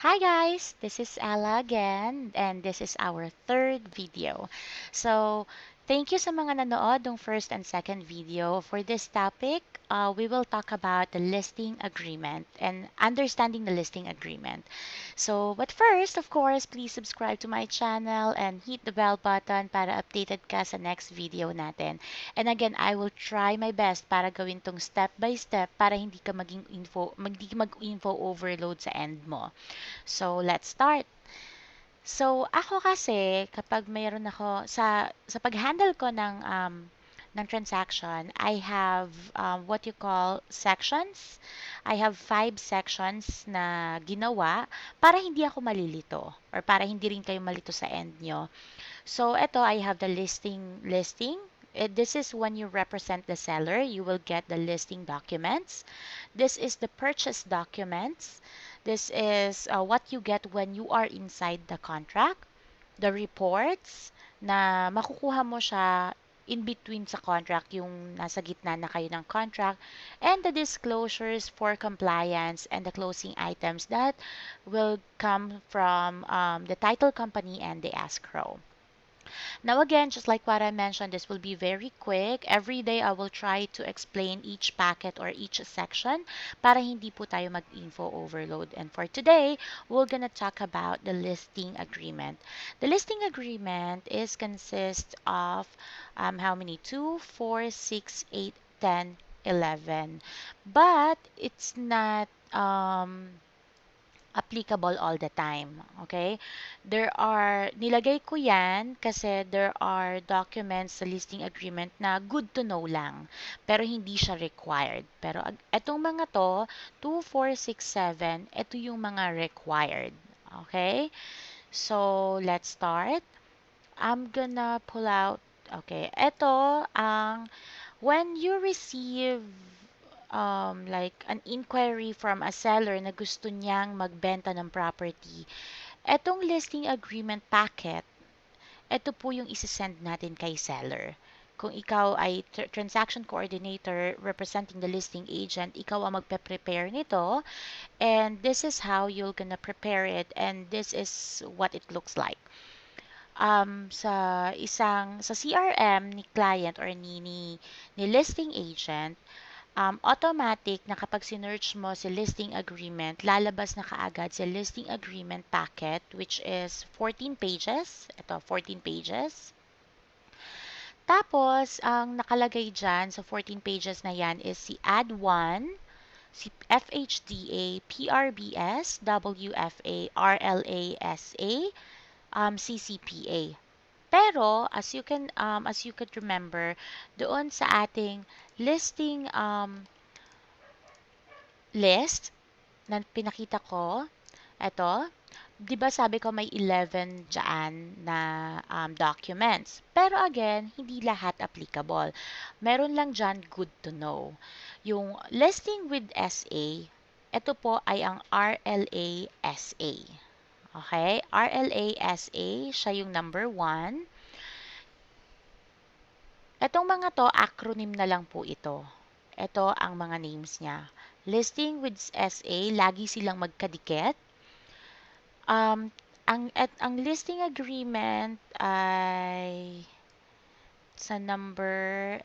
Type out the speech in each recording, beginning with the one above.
Hi guys, this is Ella again, and this is our third video. So, thank you sa mga nanood ng first and second video. For this topic, we will talk about the listing agreement and understanding the listing agreement. So, but first, of course, please subscribe to my channel and hit the bell button para updated ka sa next video natin. And again, I will try my best para gawin tong step by step para hindi ka mag-info overload sa end mo. So, let's start. So, ako kasi kapag mayroon ako sa pag-handle ko ng transaction, I have what you call sections. I have 5 sections na ginawa para hindi ako malilito or para hindi rin kayo malito sa end nyo. So, ito, I have the listing. This is when you represent the seller. You will get the listing documents. This is the purchase documents. This is what you get when you are inside the contract. The reports na makukuha mo siya in between sa contract, yung nasa gitna na kayo ng contract, and the disclosures for compliance and the closing items that will come from the title company and the escrow. Now, again, just like what I mentioned, this will be very quick. Every day, I will try to explain each packet or each section para hindi po tayo mag-info overload. And for today, we're gonna talk about the listing agreement. The listing agreement is consist of how many? 2, 4, 6, 8, 10, 11. But it's not applicable all the time. Okay? Nilagay ko yan kasi there are documents sa listing agreement na good to know lang, pero hindi siya required. Pero etong mga to, 2, 4, 6, 7, ito yung mga required. Okay? So, let's start. I'm gonna pull out, okay, ito ang when you receive like an inquiry from a seller na gusto niyang magbenta ng property, etong listing agreement packet, ito po yung isesend natin kay seller. Kung ikaw ay transaction coordinator representing the listing agent, ikaw ang magpe-prepare nito, and this is how you're gonna prepare it, and this is what it looks like. Sa CRM ni client or ni listing agent, automatic na kapag sinearch mo si listing agreement, lalabas na kaagad si listing agreement packet, which is 14 pages. Ito, 14 pages. Tapos, ang nakalagay dyan sa 14 pages na yan is si Add 1, si FHDA, PRBS, WFA, RLASA, CCPA. Pero, as you could remember, doon sa ating listing list na pinakita ko, eto, 'di ba sabi ko may 11 dyan na documents. Pero again, hindi lahat applicable. Meron lang dyan good to know. Yung listing with SA, ito po ay ang RLASA. Okay? RLASA, siya yung number 1. Etong mga to, acronym na lang po ito. Ito ang mga names niya. Listing with SA, lagi silang magkadikit. Ang listing agreement ay sa number,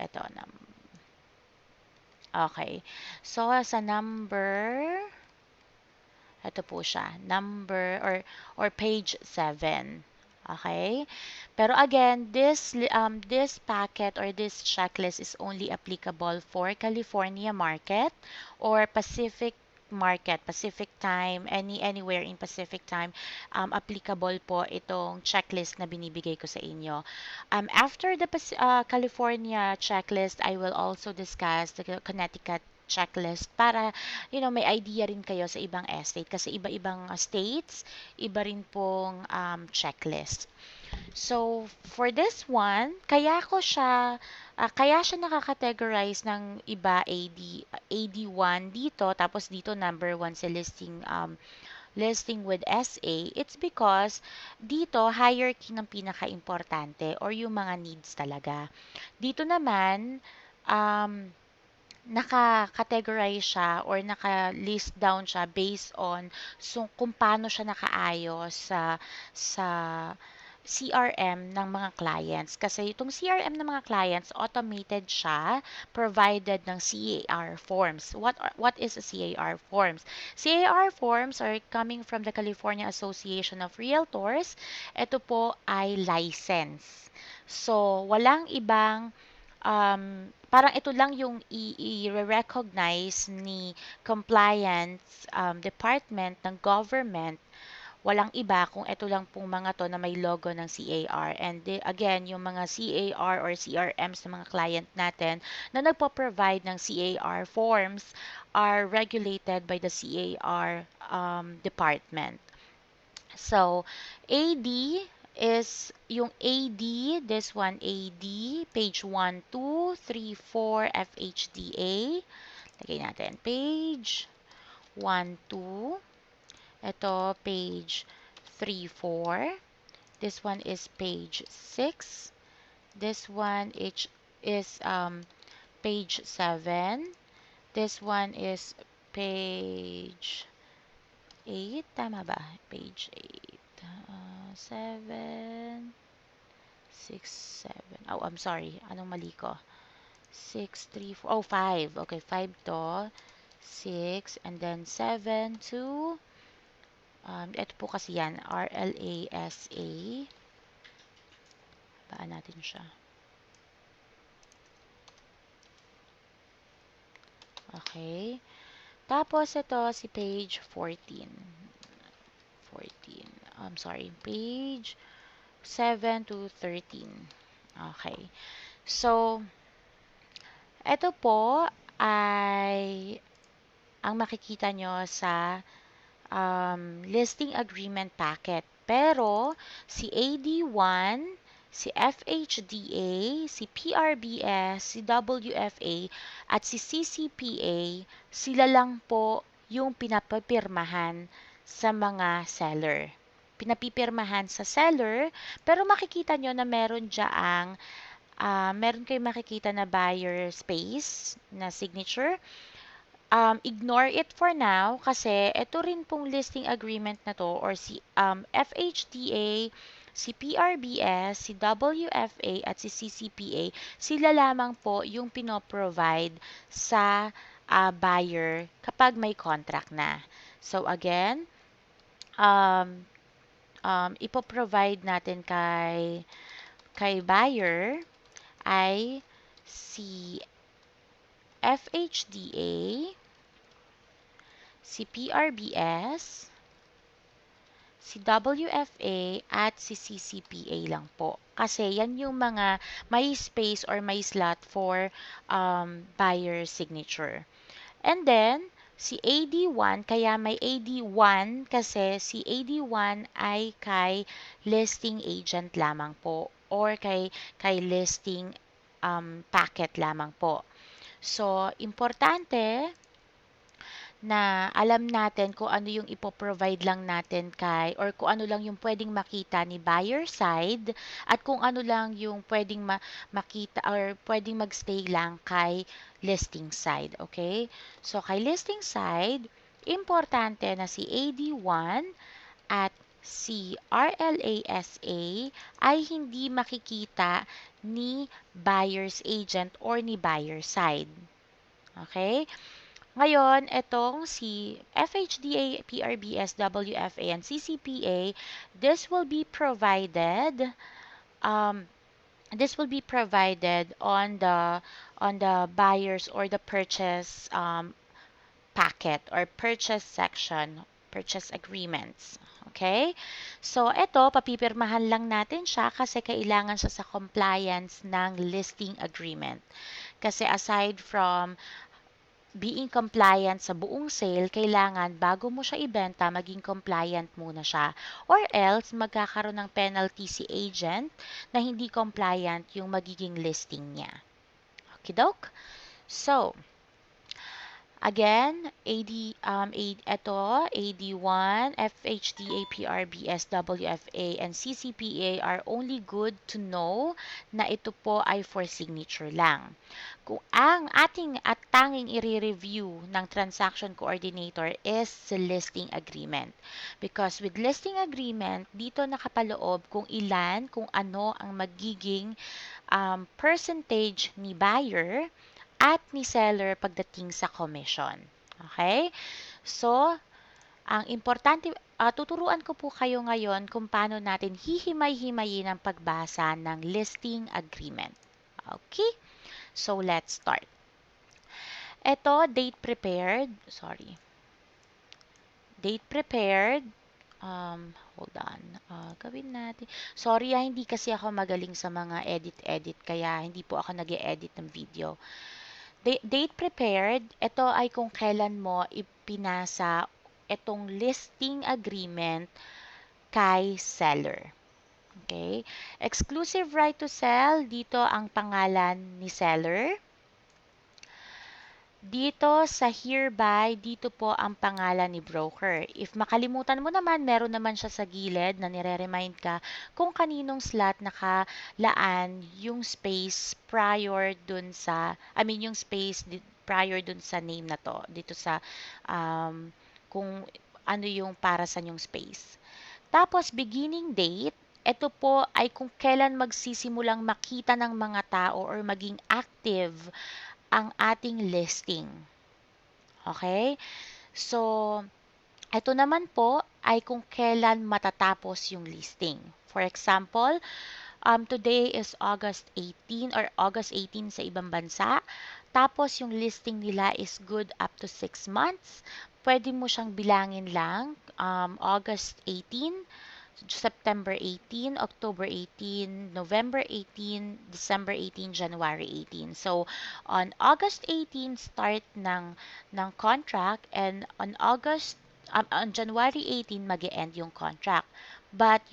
okay. So, sa number, ito po siya, number or page 7. Okay? Pero again, this packet or this checklist is only applicable for California market or Pacific market, Pacific time, anywhere in Pacific time, applicable po itong checklist na binibigay ko sa inyo. After the California checklist, I will also discuss the Connecticut checklist para may idea rin kayo sa ibang estate kasi iba-ibang states, iba rin pong checklist. So, for this one, kaya siya nakakategorize ng iba AD1 dito, tapos dito number 1 sa listing with SA. It's because dito hierarchy ng pinaka-importante or yung mga needs talaga. Dito naman, um, naka-categorize siya or naka-list down siya based on kung paano siya nakaayos sa CRM ng mga clients. Kasi itong CRM ng mga clients, automated siya, provided ng CAR forms. What is a CAR forms? CAR forms are coming from the California Association of Realtors. Ito po ay license. So, walang ibang parang ito lang yung i-recognize ni compliance department ng government. Walang iba kung ito lang pong mga to na may logo ng CAR. And again, yung mga CAR or CRMs ng mga client natin na nagpo-provide ng CAR forms are regulated by the CAR department. So, AD is yung AD, this one AD, page 1, 2, 3, 4, FHDA. Lagay natin page 1, 2. Ito, page 3, 4. This one is page 6. This one is page 7. This one is page 8. Tama ba? Page 8. 7, 6, 7. Oh, I'm sorry. Anong mali ko? 6, 3, 4. Oh, 5. Okay, 5 to. 6, and then 7 to, ito po kasi yan, RLASA. Baan natin siya. Okay. Tapos ito si page 14. 14. I'm sorry, page 7 to 13. Okay. So, ito po ay ang makikita nyo sa listing agreement packet. Pero si AD1, si FHDA, si PRBS, si WFA, at si CCPA, sila lang po yung pinapapirmahan sa mga seller. Pinapipirmahan sa seller, pero makikita nyo na meron diyaang meron kayong makikita na buyer space na signature. Ignore it for now kasi ito rin pong listing agreement na to or si FHDA, si PRBS, si WFA at si CCPA, sila lamang po yung pinoprovide sa buyer kapag may contract na. So again, um, ipoprovide natin kay buyer ay si FHDA, si PRBS, si WFA, at si CCPA lang po. Kasi yan yung mga may space or may slot for buyer signature. And then, si AD1, kaya may AD1 kasi si AD1 ay kay listing agent lamang po or kay listing packet lamang po. So, importante na alam natin kung ano yung ipoprovide lang natin or kung ano lang yung pwedeng makita ni buyer side at kung ano lang yung pwedeng makita or pwedeng magstay lang kay listing side. Okay? So, kay listing side, importante na si AD1 at si RLASA ay hindi makikita ni buyer's agent or ni buyer side. Okay? Ngayon, itong si FHDA, PRBS, WFA, and CCPA, this will be provided um, on the buyers or the purchase packet or purchase section, purchase agreements. Okay? So, ito, papipirmahan lang natin siya kasi kailangan siya sa compliance ng listing agreement. Kasi aside from being compliant sa buong sale, kailangan bago mo siya ibenta, maging compliant muna siya. Or else, magkakaroon ng penalty si agent na hindi compliant yung magiging listing niya. Okidok? So, Again, ito, AD1, FHD, APR, BS, WFA, and CCPA are only good to know na ito po ay for signature lang. Kung ang ating at tanging i-review ng transaction coordinator is the listing agreement. Because with listing agreement, dito nakapaloob kung ano ang magiging percentage ni buyer at ni seller pagdating sa commission. Okay? So, ang importante, tuturuan ko po kayo ngayon kung paano natin hihimay-himayin ang pagbasa ng listing agreement. Okay? So, let's start. Ito, date prepared. Sorry. Date prepared. Hold on. Gawin natin. Sorry, hindi kasi ako magaling sa mga edit-edit, kaya hindi po ako nag-e-edit ng video. Date prepared, ito ay kung kailan mo ipinasa itong listing agreement kay seller. Okay? Exclusive right to sell, dito ang pangalan ni seller. Dito sa hereby, dito po ang pangalan ni broker. If makalimutan mo naman, meron naman siya sa gilid na nire-remind ka kung kaninong slot nakalaan yung space prior dun sa, yung space prior dun sa name na to. Dito sa, kung ano yung para sa yung space. Tapos, beginning date, ito po ay kung kailan magsisimulang makita ng mga tao or maging active ang ating listing. Okay? So, ito naman po ay kung kailan matatapos yung listing. For example, today is August 18 or August 18 sa ibang bansa. Tapos yung listing nila is good up to 6 months. Pwede mo siyang bilangin lang, August 18, September 18, October 18, November 18, December 18, January 18. So, on August 18, start ng contract, and on January 18, mag-e-end yung contract. But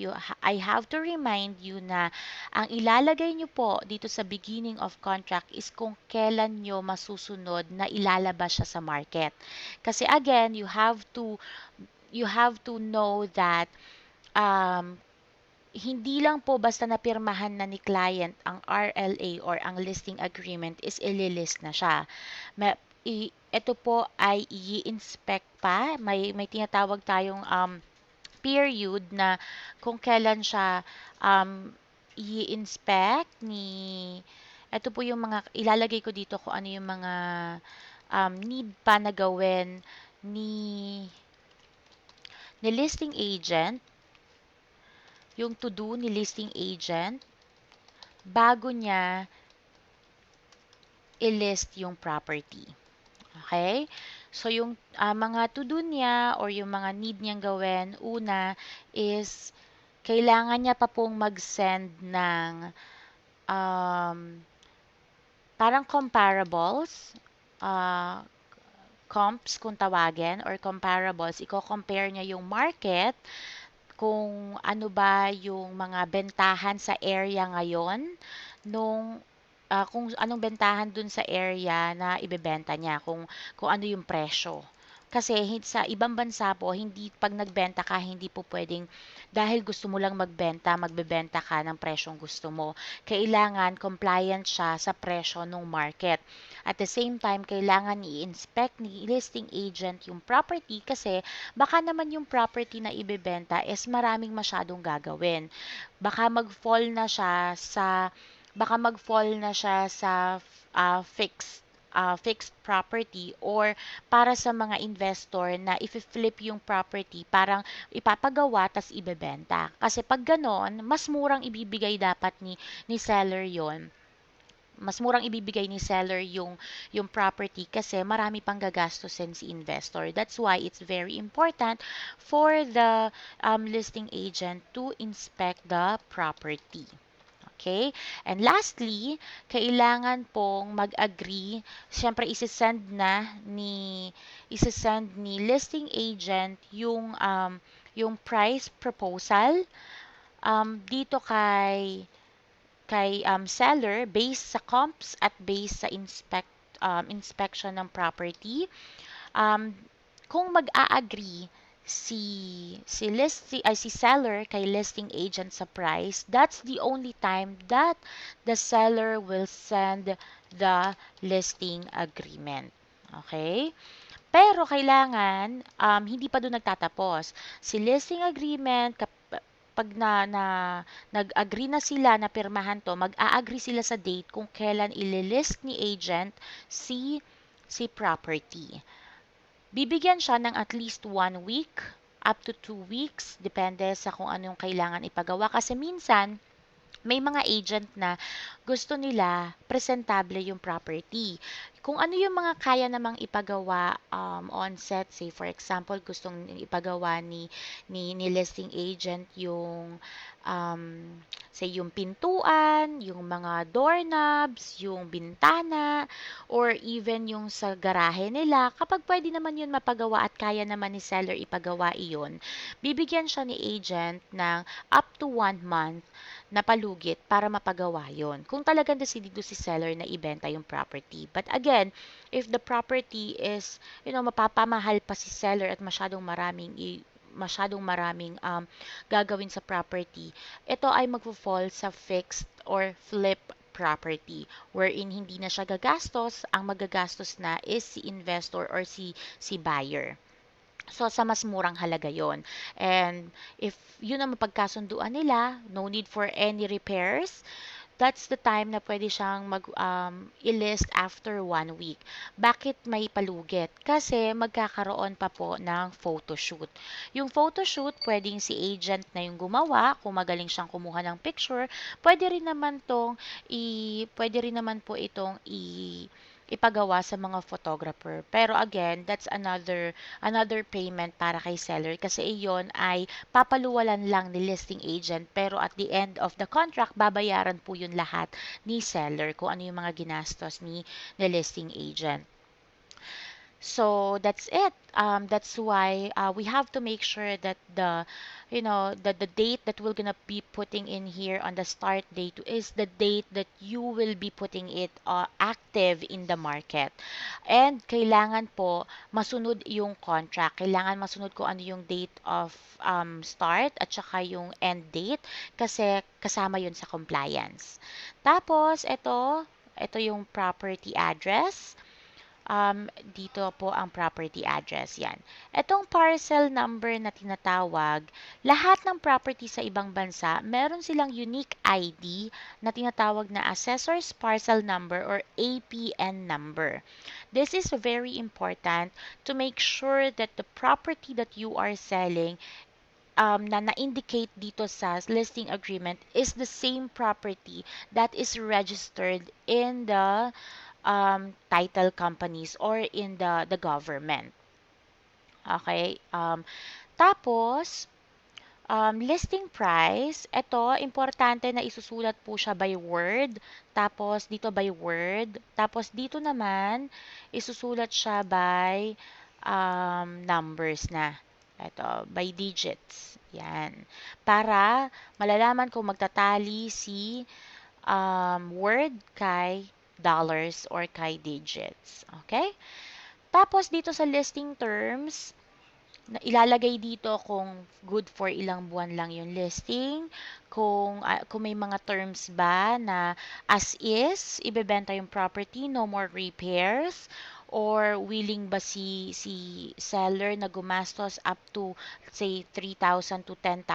I have to remind you na ang ilalagay nyo po dito sa beginning of contract is kung kailan nyo masusunod na ilalabas siya sa market. Kasi again, you have to know that um, hindi lang po basta napirmahan na ni client ang RLA or ang listing agreement is ililist na siya. Ito po ay i-inspect pa. May tinatawag tayong period na kung kailan siya i-inspect ni. Ito po yung mga ilalagay ko dito kung ano yung mga need pa na gawin ni listing agent, yung to-do ni listing agent bago niya i-list yung property. Okay? So, yung mga to-do niya or yung mga need niyang gawin, una is kailangan niya pa pong mag-send ng um, parang comparables, uh, comps kung tawagin, or comparables. Iko-compare niya yung market kung ano ba yung mga bentahan sa area ngayon kung anong bentahan dun sa area na ibebenta niya, kung ano yung presyo. Kasi sa ibang bansa po, hindi pag nagbenta ka, hindi po pwedeng dahil gusto mo lang magbebenta ka ng presyong gusto mo. Kailangan compliant siya sa presyo ng market. At the same time, kailangan i-inspect ni listing agent yung property kasi baka naman yung property na ibebenta is maraming masyadong gagawin. Baka mag-fall na siya sa baka mag-fall na siya sa fixed property, or para sa mga investor na if-flip yung property, parang ipapagawa tas ibebenta. Kasi pag ganon, mas murang ibibigay dapat ni seller yon, mas murang ibibigay ni seller yung property kasi marami pang gagastusin si investor. That's why it's very important for the listing agent to inspect the property. Okay? And lastly, kailangan pong mag-agree. Siyempre, isesend ni listing agent yung price proposal dito kay seller based sa comps at based sa inspection ng property, um, kung mag-a-agree si seller kay listing agent sa price, that's the only time that the seller will send the listing agreement. Okay? Pero kailangan, hindi pa doon nagtatapos. Si listing agreement, pag nag-agree na sila na pirmahan to, mag-a-agree sila sa date kung kailan ililist ni agent si property. Bibigyan siya ng at least 1 week up to 2 weeks, depende sa kung ano yung kailangan ipagawa. Kasi minsan, may mga agent na gusto nila presentable yung property. Kung ano yung mga kaya namang ipagawa on set, say for example, gustong ipagawa ni listing agent yung um, say yung pintuan, yung mga doorknobs, yung bintana, or even yung sa garahe nila, kapag pwede naman yun mapagawa at kaya naman ni seller ipagawa iyon, bibigyan siya ni agent ng up to 1 month na palugit para mapagawa yon. Kung talagang decidido si seller na ibenta yung property. But again, if the property is, mapapamahal pa si seller at masyadong maraming gagawin sa property, ito ay magfo-fall sa fixed or flip property wherein hindi na siya gagastos, ang magagastos na is si investor or si buyer. So, sa mas murang halaga yon. And if yun ang mapagkasunduan nila, no need for any repairs, that's the time na pwede siyang i-list after 1 week. Bakit may palugit? Kasi magkakaroon pa po ng photoshoot. Yung photoshoot, pwedeng si agent na yung gumawa, kung magaling siyang kumuha ng picture, pwede rin naman po itong ipagawa sa mga photographer. Pero again, that's another payment para kay seller kasi iyon ay papaluwalan lang ni listing agent pero at the end of the contract, babayaran po yun lahat ni seller kung ano yung mga ginastos ni listing agent. So that's it. That's why we have to make sure that the date that we're gonna be putting in here on the start date is the date that you will be putting it active in the market. And kailangan po masunod yung contract. Kailangan masunod ko ano yung date of start at saka yung end date kasi kasama yun sa compliance. Tapos ito yung property address. Dito po ang property address yan. Itong parcel number na tinatawag, lahat ng property sa ibang bansa, meron silang unique ID na tinatawag na Assessor's Parcel Number or APN number. This is very important to make sure that the property that you are selling na na-indicate dito sa listing agreement is the same property that is registered in the title companies or in the government. Okay? Tapos, listing price, ito, importante na isusulat po siya by word, tapos dito by word, tapos dito naman, isusulat siya by numbers na. Ito, by digits. Yan. Para malalaman kung magtatali si word kay dollars or kay digits. Okay? Tapos dito sa listing terms, ilalagay dito kung good for ilang buwan lang yung listing, kung may mga terms ba na as is, ibebenta yung property, no more repairs, or willing ba si seller na gumastos up to say $3,000 to $10,000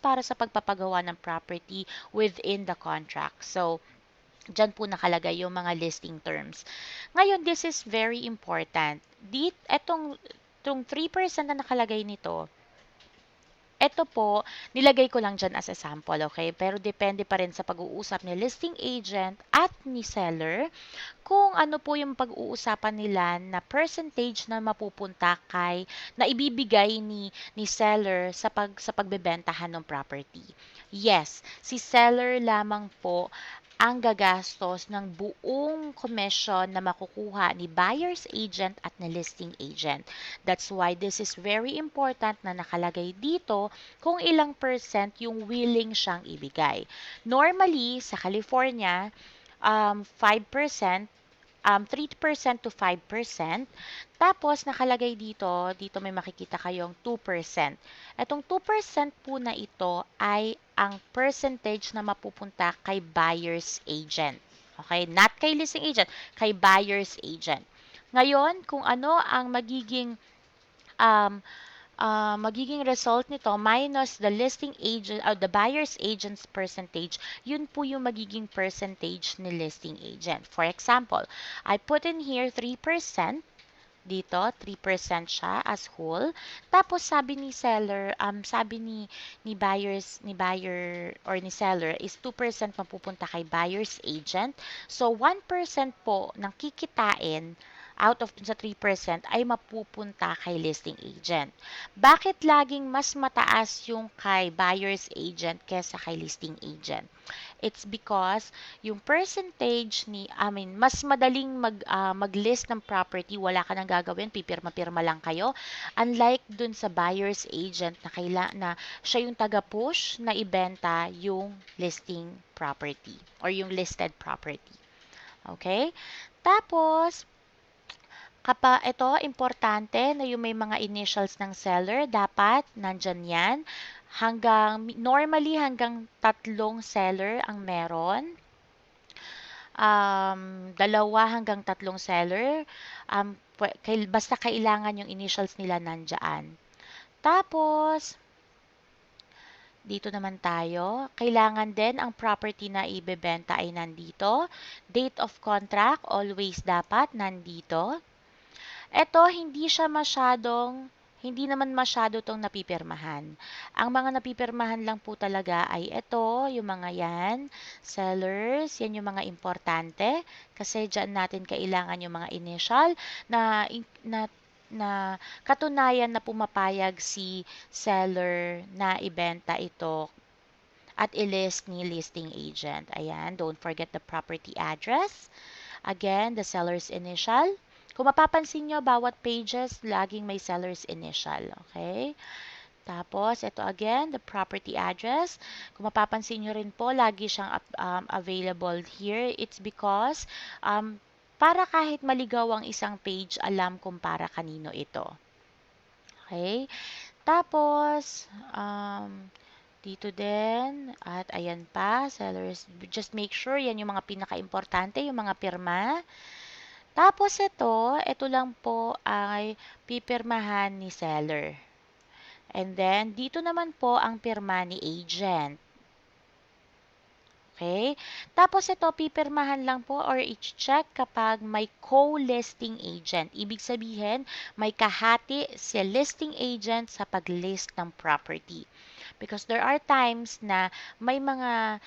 para sa pagpapagawa ng property within the contract. So, diyan po nakalagay yung mga listing terms. Ngayon, this is very important. Itong 3% na nakalagay nito, ito po, nilagay ko lang dyan as a sample, okay? Pero depende pa rin sa pag-uusap ni listing agent at ni seller kung ano po yung pag-uusapan nila na percentage na mapupunta na ibibigay ni seller sa pagbebentahan ng property. Yes, si seller lamang po ang gagastos ng buong commission na makukuha ni buyer's agent at ni listing agent. That's why this is very important na nakalagay dito kung ilang percent yung willing siyang ibigay. Normally, sa California, 5% 3% to 5%. Tapos, nakalagay dito may makikita kayong 2%. Itong 2% po na ito ay ang percentage na mapupunta kay buyer's agent. Okay? Not kay listing agent, kay buyer's agent. Ngayon, kung ano ang um, magiging result nito minus the listing agent or the buyer's agent's percentage, yun po yung magiging percentage ni listing agent. For example, I put in here 3%. Dito, 3% siya as whole. Tapos sabi ni seller, sabi ni buyer or ni seller is 2% mapupunta kay buyer's agent. So 1% po ng kikitain out of sa 3% ay mapupunta kay listing agent. Bakit laging mas mataas yung kay buyer's agent kesa kay listing agent? It's because yung percentage mas madaling mag-list ng property, wala ka nang gagawin, pipirma-pirma lang kayo. Unlike dun sa buyer's agent na siya yung taga-push na ibenta yung listing property or yung listed property. Okay? Tapos, ito, importante na yung may mga initials ng seller, dapat nandyan yan. Normally, hanggang 3 seller ang meron. 2 hanggang 3 seller. Basta kailangan yung initials nila nandyan. Tapos, dito naman tayo. Kailangan din ang property na ibebenta ay nandito. Date of contract, always dapat nandito. Eto, hindi naman masyado tong napipirmahan. Ang mga napipirmahan lang po talaga ay ito, yung mga yan, sellers, yan yung mga importante. Kasi dyan natin kailangan yung mga initial na katunayan na pumapayag si seller na ibenta ito at ilist ni listing agent. Ayan, don't forget the property address. Again, the seller's initial. Kung mapapansin nyo, bawat pages, laging may seller's initial. Okay? Tapos, ito again, the property address. Kung mapapansin nyo rin po, lagi siyang available here. It's because, para kahit maligaw ang isang page, alam kung para kanino ito. Okay? Tapos, dito din, at ayan pa, sellers, just make sure, yan yung mga pinaka-importante, yung mga pirma. Tapos ito lang po ay pipirmahan ni seller. And then, dito naman po ang pirma ni agent. Okay? Tapos ito, pipirmahan lang po or i-check kapag may co-listing agent. Ibig sabihin, may kahati si listing agent sa pag-list ng property. Because there are times na may mga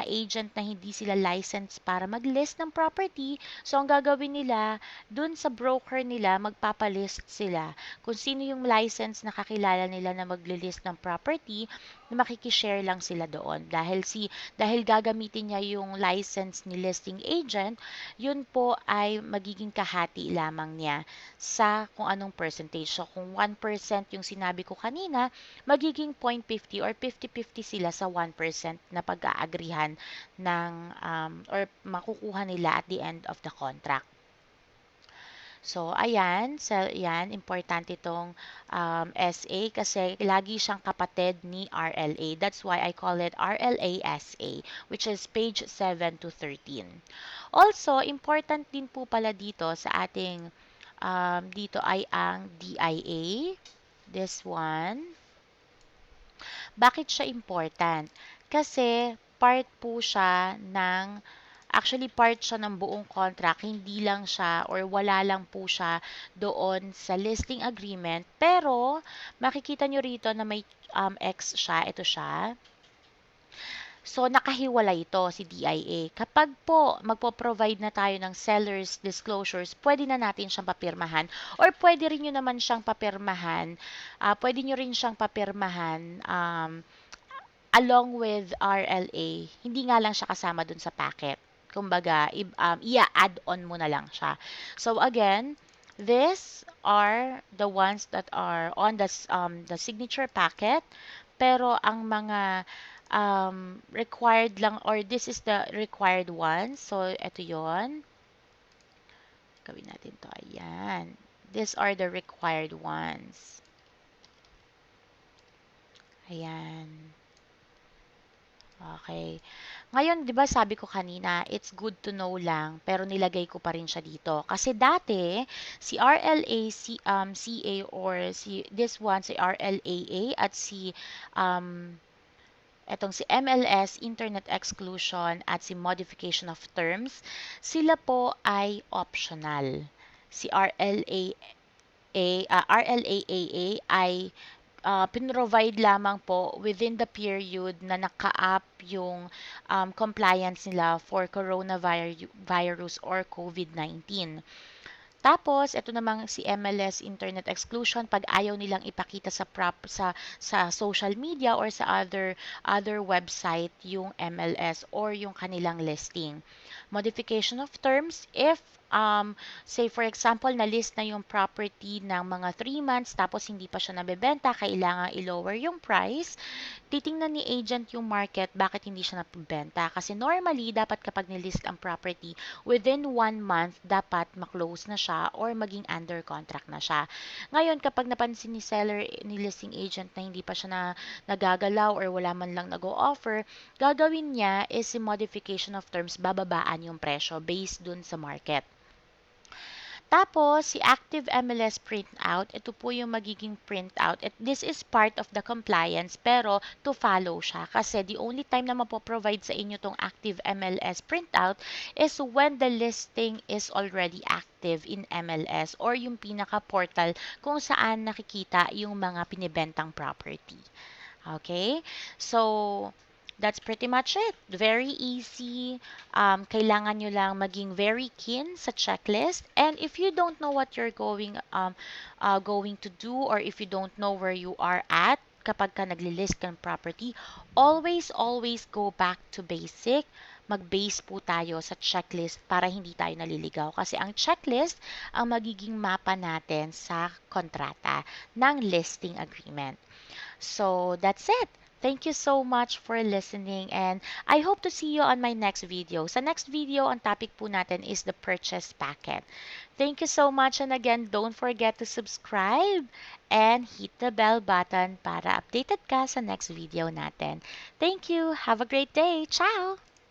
agent na hindi sila licensed para mag-list ng property. So, ang gagawin nila, dun sa broker nila, magpapalist sila. Kung sino yung license na kakilala nila na mag-list ng property, na makikishare lang sila doon. Dahil gagamitin niya yung license ni listing agent, yun po ay magiging kahati lamang niya sa kung anong percentage. So, kung 1% yung sinabi ko kanina, magiging 0.50 or 50-50 sila sa 1% na pag-aagrihan or makukuha nila at the end of the contract. So, ayan. Importante itong SA kasi lagi siyang kapatid ni RLA. That's why I call it RLA SA, which is page 7 to 13. Also, important din po pala dito sa ating, dito ay ang DIA. This one. Bakit siya important? Kasi part siya ng buong contract, hindi lang siya or wala lang po siya doon sa listing agreement. Pero, makikita nyo rito na may X siya, ito siya. So, nakahiwalay ito si DIA. Kapag po magpo-provide na tayo ng seller's disclosures, pwede na natin siyang papirmahan or pwede rin nyo naman siyang papirmahan, pwede nyo rin siyang papirmahan along with RLA. Hindi nga lang siya kasama dun sa packet. Kumbaga, i-add on mo na lang siya. So, again, these are the ones that are on the signature packet. Pero ang mga required lang or this is the required one. So, ito yon. Gawin natin to. Ayan. These are the required ones. Ayan. Okay. Ngayon, 'di ba sabi ko kanina, it's good to know lang, pero nilagay ko pa rin siya dito. Kasi dati, si RLA, CA or this one, si RLAA at um, etong si MLS, Internet Exclusion at si Modification of Terms, sila po ay optional. Si RLAAA ay pinrovide lamang po within the period na naka-up yung compliance nila for coronavirus or COVID-19. Tapos, ito namang si MLS Internet Exclusion pag ayaw nilang ipakita sa social media or sa other website yung MLS or yung kanilang listing. Modification of terms if say for example na list na yung property ng mga 3 months tapos hindi pa siya nabebenta, kailangan i-lower yung price. Titingnan ni agent yung market, bakit hindi siya napibenta. Kasi normally, dapat kapag nilist ang property, within 1 month, dapat maklose na siya or maging under contract na siya. Ngayon, kapag napansin ni seller, ni listing agent na hindi pa siya nagagalaw or wala man lang nag-o-offer, gagawin niya is si modification of terms, bababaan yung presyo based dun sa market. Tapos, si active MLS printout, ito po yung magiging printout. This is part of the compliance, pero to follow siya. Kasi the only time na mapoprovide sa inyo tong active MLS printout is when the listing is already active in MLS or yung pinaka-portal kung saan nakikita yung mga pinibentang property. Okay? So, that's pretty much it. Very easy. Kailangan nyo lang maging very keen sa checklist. And if you don't know what you're going to do or if you don't know where you are at kapag ka naglilist ka ng property, always go back to basic. Mag-base po tayo sa checklist para hindi tayo naliligaw. Kasi ang checklist ang magiging mapa natin sa kontrata ng listing agreement. So that's it. Thank you so much for listening and I hope to see you on my next video. Sa next video, ang topic po natin is the purchase packet. Thank you so much and again, don't forget to subscribe and hit the bell button para updated ka sa next video natin. Thank you. Have a great day. Ciao!